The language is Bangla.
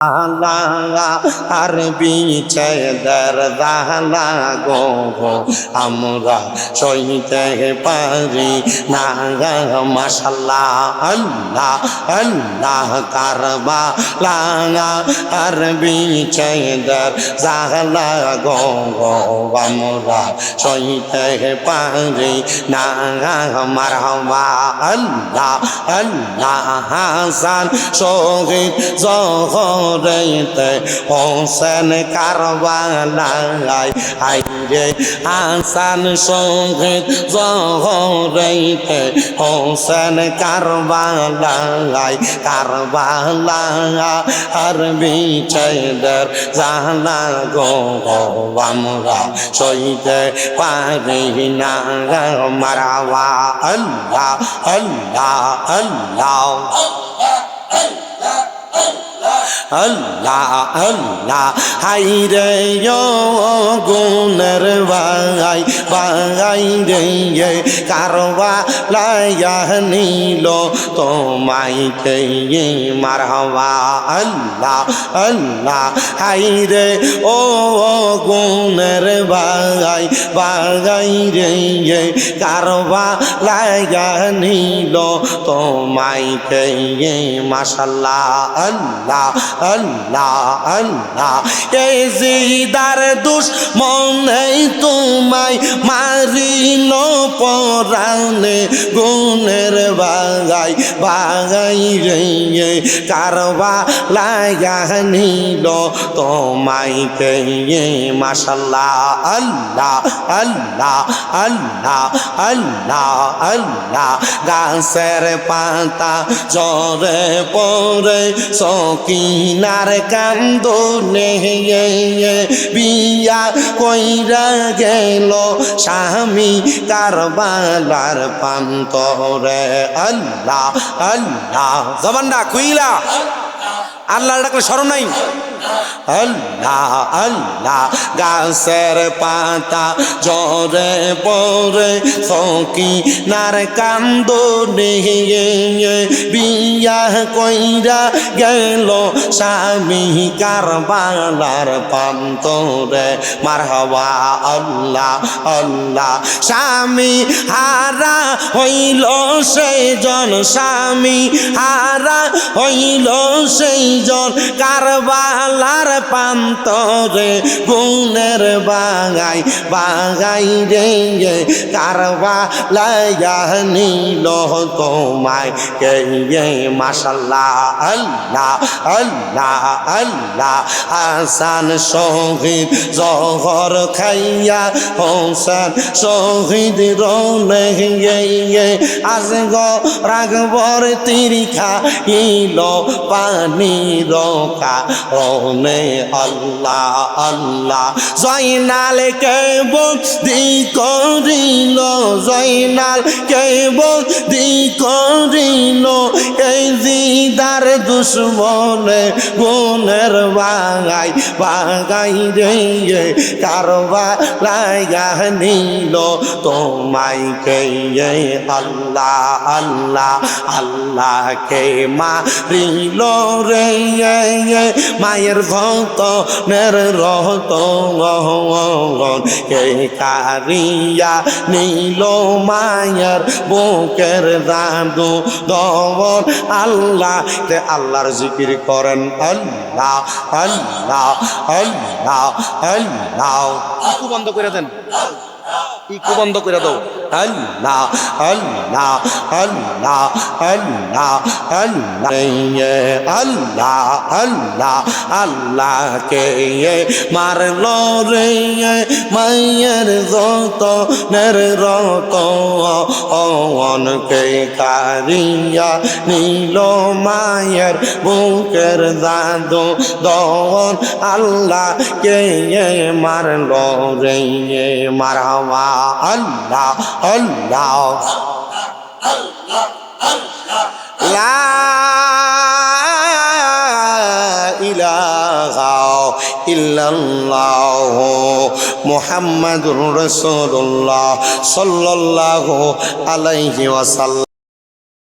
আর বিছেদের জালা গো আমরা সইতে পারি না মাশাআল্লাহ আল্লাহ আল্লাহ কারবালা আর বিছেদের জালা গো আমরা সইতে পারি না মারহাবা আল্লাহ আল্লাহ হাসান শহীদ জহরেতে হোসেন কারবালায় আইরে হাসান শহীদ জহরেতে হোসেন কারবালায় কারবালা আর বিছেদের জালা গো আমরা সইতে পারি না মারহাবা আল্লাহ আল্লাহ আল্লাহ আল্লাহ আল্লাহ হাইরে গুণের বাগাই বাগাই রে কারবালায়া নিল তোমাইতে মারহাবা আল্লাহ আল্লাহ হাইরে ও গুণের বাগাই বাগাই রে কারবালায়া নিল তোমাইতে মাশাআল্লাহ আল্লাহ আল্লাহ আল্লাহ এই জিদার দুশমনে তোমায় মারিল পরানে গুণের বাগাই বাগাই রে কারবালায়া নিল তোমায় কে মাশাআল্লাহ আল্লাহ আল্লাহ আল্লাহ আল্লাহ আল্লাহ গাছের পাতা ঝরে পড়ে সকিনার কান্দনে বিয়া কইরা গেল স্বামী কারবালার প্রান্তরে আল্লাহ আল্লাহ জবানটা খুইলা আল্লাহ ডাকলে শরম নাই আল্লাহ আল্লাহ গাছের পাতা ঝরে পড়ে সকিনার কান্দনে বিয়া কইরা গেল স্বামী কারবালার প্রান্তরে মারহাবা আল্লাহ আল্লাহ স্বামী হারা হইল সেইজন স্বামী হারা হইল সেইজন কারবালার প্রান্তরে গুণের বাগাই বাগাই রে কারবালায়া নিল তোমায় কে মাশাআল্লাহ আল্লাহ আল্লাহ আল্লাহ হাসান শহীদ জহর খাইয়া হোসেন শহীদ রনে আজ গো রাগবর তিরিখা ইল পানি রকা রনে আল্লাহ আল্লাহ জয়নাল কে বন্দি করিল জয়নাল কে বন্দি করিল এই জিদার দুশমনে গুণের বাগাই বাগাই রে কারবালায়া নিল তোমায় কে আল্লাহ আল্লাহ আল্লাহ কে মারিল রে মায়ের ভক্তের রতন কে কারিয়া নিল মায়ের বুকের জাদু দমন আল্লাহ তে আল্লাহর জিকির করেন আল্লাহ আল্লাহ আল্লাহ আল্লাহ ইকু বন্ধ করে দেন ইকু বন্ধ করে দাও আল্লাহ আল্লাহ আল্লাহ আল্লাহ আল্লাহ আল্লাহ আল্লাহ কে মারল রে মায়ের যতনের রতন কে কারিয়া নিল মায়ের বুকের জাদু দন আল্লাহ কে মারল রে মারহাবা আল্লাহ আল্লাহ লা ইলাহা ইল্লাল্লাহ মুহাম্মাদুর রাসূলুল্লাহ সাল্লাল্লাহু আলাইহি ওয়াসাল্লাম।